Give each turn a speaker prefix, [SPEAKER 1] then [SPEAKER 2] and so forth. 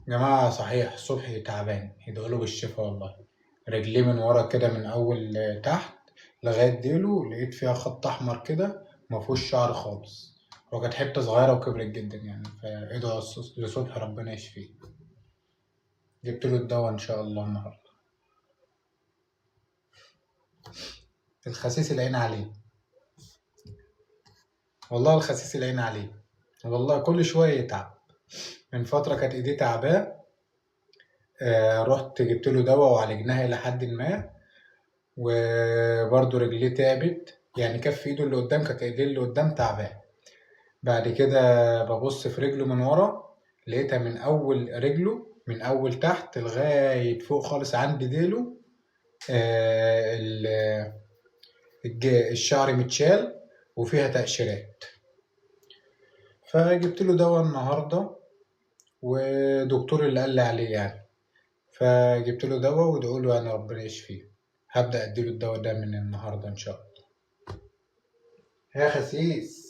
[SPEAKER 1] جماعة صحيح الصبح تعبان، يدعوله بالشفا والله. رجليه من ورا كده من أول تحت لغاية ديله، لقيت فيها خط أحمر كده مفهوش شعر خالص. هو كانت حتة صغيرة وكبرت جدا يعني، فادعوا لصبح ربنا يشفيه. جبت له الدواء إن شاء الله النهاردة. الخسيس العين عليه، والله الخسيس العين عليه، والله كل شوية يتعب. من فترة كانت إيديه تعباه، رحت جبت له دواء وعالجناها إلى حد ما. وبرضه رجليه تعبت، يعني كف ايده اللي قدام كانت ايديه اللي قدام تعباه. بعد كده ببص في رجله من ورا، لقيتها من اول رجله من اول تحت لغاية فوق خالص عند ديله. الشعر متشال وفيها تقشيرات. فجبت له دواء النهاردة، ودكتور اللي قال لي عليه يعني. فجبت له دواء وادعوا له يعني ربنا يشفيه. هبدأ اديله الدواء ده من النهاردة ان شاء الله. يا خسيس.